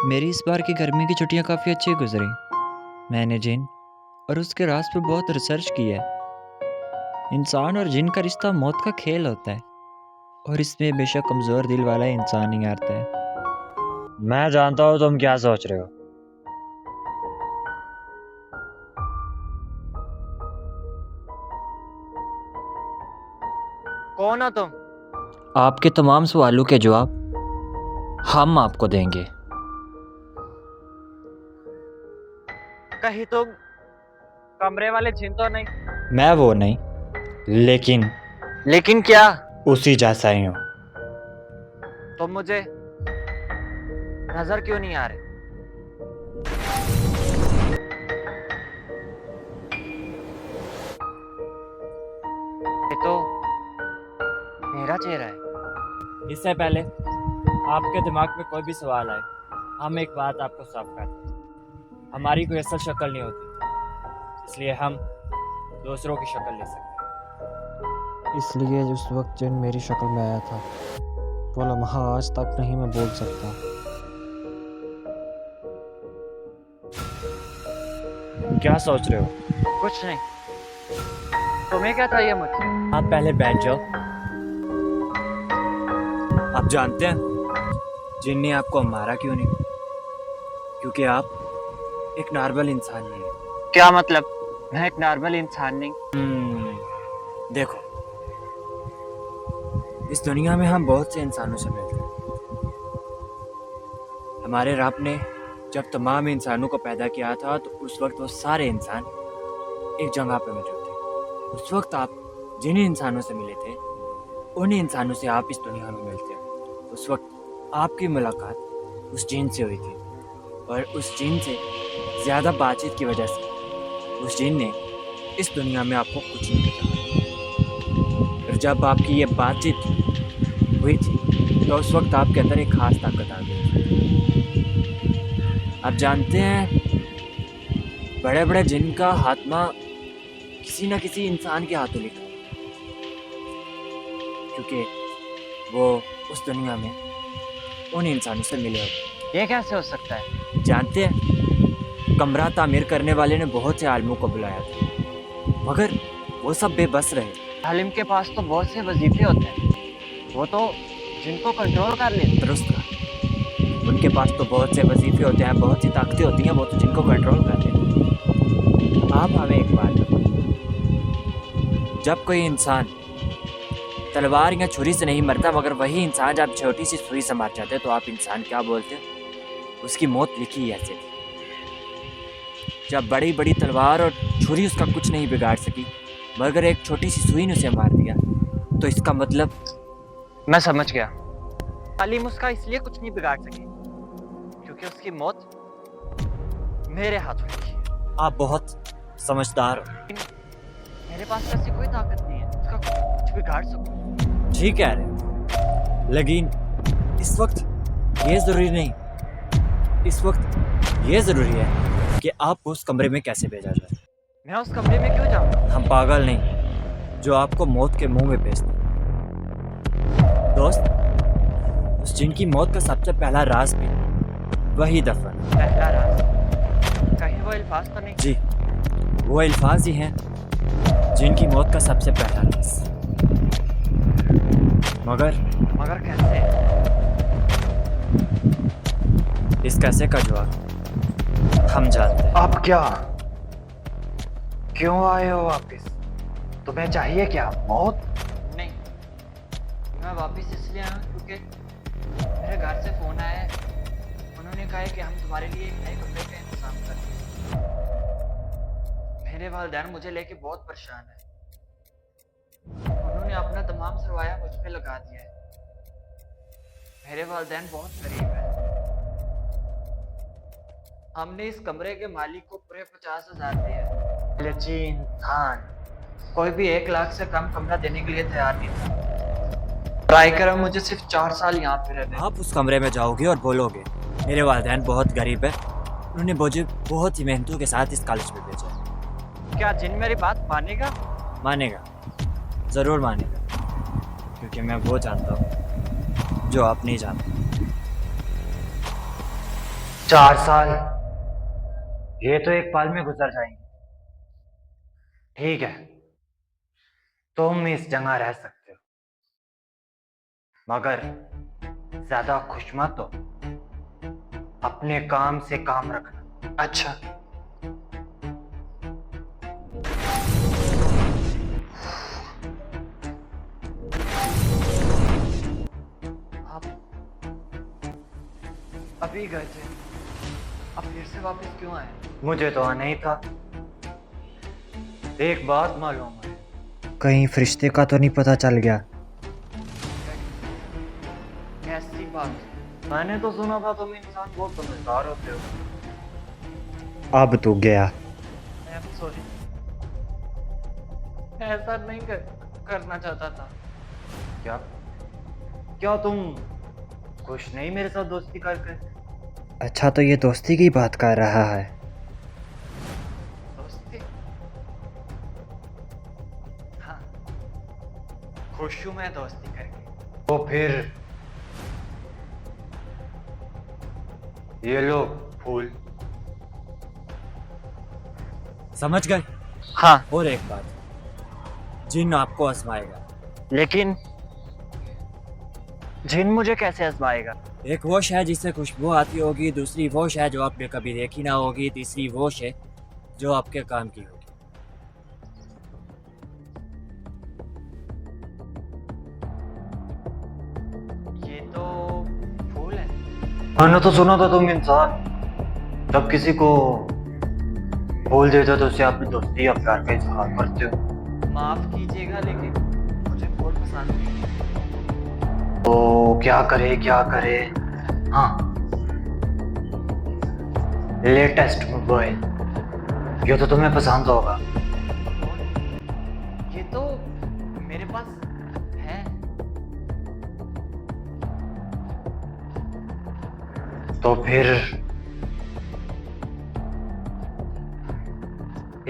मेरी इस बार की गर्मी की छुट्टियां काफ़ी अच्छी गुजरी। मैंने जिन और उसके राज पर बहुत रिसर्च की है। इंसान और जिन का रिश्ता मौत का खेल होता है और इसमें बेशक कमज़ोर दिल वाला इंसान ही हारता है। मैं जानता हूँ तुम क्या सोच रहे हो। कौन हो तुम? आपके तमाम सवालों के जवाब हम आपको देंगे। कहीं तुम कमरे वाले जिन तो नहीं? मैं वो नहीं, लेकिन लेकिन क्या? उसी जैसा ही हूँ। तुम मुझे नजर क्यों नहीं आ रहे? ये तो मेरा चेहरा है। इससे पहले आपके दिमाग में कोई भी सवाल आए, हम एक बात आपको साफ करते हैं। हमारी कोई असल शक्ल नहीं होती, इसलिए हम दूसरों की शक्ल ले सकते हैं। इसलिए उस वक्त जिन मेरी शक्ल में आया था वो लम्हा आज तक नहीं मैं भूल सकता। क्या सोच रहे हो? कुछ नहीं। तुम्हें क्या चाहिए मुझसे? आप पहले बैठ जाओ। आप जानते हैं जिन ने आपको मारा क्यों नहीं? क्योंकि आप एक नॉर्मल इंसान नहीं है। क्या मतलब? मैं एक नॉर्मल इंसान नहीं? देखो, इस दुनिया में हम बहुत से इंसानों से मिलते हैं। हमारे रब ने जब तमाम इंसानों को पैदा किया था तो उस वक्त वो सारे इंसान एक जगह पे मौजूद थे। उस वक्त आप जिन इंसानों से मिले थे उन इंसानों से आप इस दुनिया में मिलते हैं। उस वक्त आपकी मुलाकात उस जिन से हुई थी और उस जिन से ज़्यादा बातचीत की वजह से उस जिन ने इस दुनिया में आपको कुछ नहीं बताया। और जब आपकी ये बातचीत हुई थी तो उस वक्त आपके अंदर एक खास ताकत आ गई थी। आप जानते हैं बड़े बड़े जिन का खात्मा किसी न किसी इंसान के हाथों लिखा, क्योंकि वो उस दुनिया में उन इंसानों से मिले होते। ये कैसे हो सकता है? जानते हैं कमरा तामीर करने वाले ने बहुत से आलमों को बुलाया था, मगर वो सब बेबस रहे। आलिम के पास तो बहुत से वजीफे होते हैं, वो तो जिनको कंट्रोल कर लेते। दुरुस्त कहा। उनके पास तो बहुत से वजीफे होते हैं, बहुत सी ताकतें होती हैं, वो तो जिनको कंट्रोल कर लेते हैं। आप हमें एक बात बताओ, जब कोई इंसान तलवार या छुरी से नहीं मरता मगर वही इंसान जब छोटी सी सुई से मर जाते तो आप इंसान क्या बोलते हैं? उसकी मौत लिखी ही ऐसे थी। जब बड़ी बड़ी तलवार और छुरी उसका कुछ नहीं बिगाड़ सकी मगर एक छोटी सी सुई ने उसे मार दिया, तो इसका मतलब। मैं समझ गया। आलिम उसका इसलिए कुछ नहीं बिगाड़ सके क्योंकि उसकी मौत मेरे हाथों लिखी है। आप बहुत समझदार हो। मेरे पास ऐसी कोई ताकत नहीं है उसका कुछ बिगाड़ सकूं। ठीक है रे, लेकिन इस वक्त ये ज़रूरी नहीं। इस वक्त ये ज़रूरी है कि आपको उस कमरे में कैसे भेजा जाए। मैं उस कमरे में क्यों जाऊं? हम पागल नहीं जो आपको मौत के मुंह में भेजते। दोस्त, उस जिनकी मौत का सबसे पहला राज भी वही दफन। पहला राज? कहीं वो अल्फाज तो नहीं? जी, वो अल्फाज ही हैं जिनकी मौत का सबसे पहला राज। मगर कैसे? इस कैसे का जवाब हम जानते हैं। अब क्या? क्यों आए हो वापस? तुम्हें चाहिए क्या? मौत? नहीं, मैं वापस इसलिए आया क्योंकि मेरे घर से फोन आया है। उन्होंने कहा है कि हम तुम्हारे लिए एक नए कमरे का इंतजाम कर रहे हैं। मेरे वालिदैन मुझे लेके बहुत परेशान है। उन्होंने अपना तमाम सरमाया मुझ पे लगा दिया है। मेरे वालिदैन बहुत गरीब हैं। हमने इस कमरे के मालिक को पूरे 50,000 दिए हैं। लची इंसान कोई भी 1 लाख से कम कमरा देने के लिए तैयार नहीं था। ट्राई करो मुझे सिर्फ 4 साल यहाँ पे रहने। आप उस कमरे में जाओगे और बोलोगे मेरे वालिदैन बहुत गरीब है, उन्होंने मुझे बहुत ही मेहनतों के साथ इस कॉलेज में भेजा है। क्या जिन मेरी बात मानेगा? मानेगा, ज़रूर मानेगा, क्योंकि मैं वो जानता हूँ जो आप नहीं जानते। 4 साल ये तो एक पल में गुजर जाएंगे। ठीक है, तुम इस जगह रह सकते हो, मगर ज्यादा खुश मत हो। अपने काम से काम रखना। अच्छा। आप अभी गए थे, अब फिर से वापस क्यों आए? मुझे तो आना ही था। एक बात मालूम है, कहीं फरिश्ते का तो नहीं पता चल गया? कैसी बात? मैंने तो सुना था तुम इंसान बहुत समझदार होते हो। अब तो गया। आई एम सॉरी, ऐसा नहीं करना चाहता था। क्या क्या तुम खुश नहीं मेरे साथ दोस्ती करके? अच्छा, तो ये दोस्ती की बात कर रहा है। दोस्ती? हाँ, खुश हूँ मैं दोस्ती करके। तो फिर ये लो फूल। समझ गए? हाँ, और एक बात, जिन आपको आजमाएगा। लेकिन जिन मुझे कैसे आजमाएगा? एक वो है जिससे खुशबू आती होगी, दूसरी वो है जो आपने कभी देखी ना होगी, तीसरी वो है जो आपके काम की होगी। ये तो फूल है। मैंने तो सुना था तुम इंसान जब किसी को फूल देते हो तो उसे अपनी दोस्ती या प्यार का इजहार करते हो। माफ कीजिएगा, लेकिन मुझे फूल पसंद नहीं। तो क्या करे क्या करे? हाँ, लेटेस्ट मोबाइल, ये तो तुम्हें पसंद होगा। ये तो मेरे पास है। तो फिर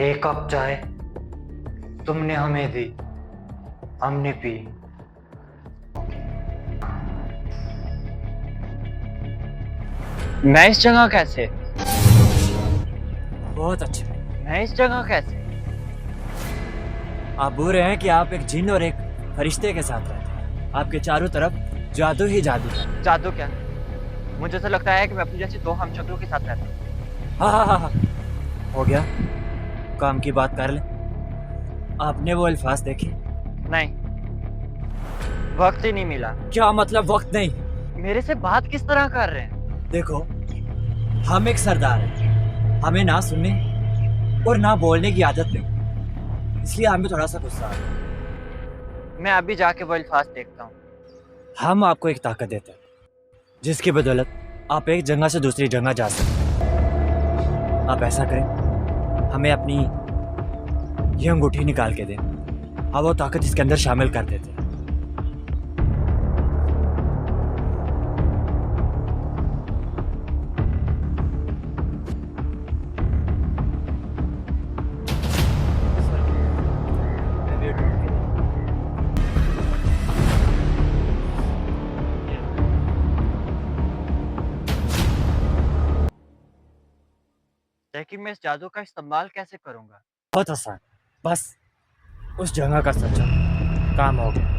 एक कप चाय तुमने हमें दी, हमने पी। मैं इस जगह कैसे? बहुत अच्छे। मैं इस जगह कैसे? आप बोल रहे हैं कि आप एक जिन और एक फरिश्ते के साथ रहते हैं। आपके चारों तरफ जादू ही जादू है। जादू क्या? मुझे तो लगता है कि मैं अपनी जैसी दो हमशक्लों के साथ रहता हूँ। हाँ हाँ हाँ हाँ, हो गया, काम की बात कर ले। आपने वो अल्फाज देखे? नहीं, वक्त ही नहीं मिला। क्या मतलब वक्त नहीं? मेरे से बात किस तरह कर रहे हैं? देखो, हम एक सरदार हैं, हमें ना सुनने और ना बोलने की आदत नहीं, इसलिए हमें थोड़ा सा गुस्सा आ रहा है। मैं अभी जाके वो अल्फाज देखता हूँ। हम आपको एक ताकत देते हैं जिसकी बदौलत आप एक जगह से दूसरी जगह जा सकते हैं। आप ऐसा करें, हमें अपनी ये अंगूठी निकाल के दें, हम वो ताकत इसके अंदर शामिल कर देते हैं। लेकिन मैं इस जादू का इस्तेमाल कैसे करूँगा? बहुत आसान, बस उस जगह का सोचो, काम हो गया।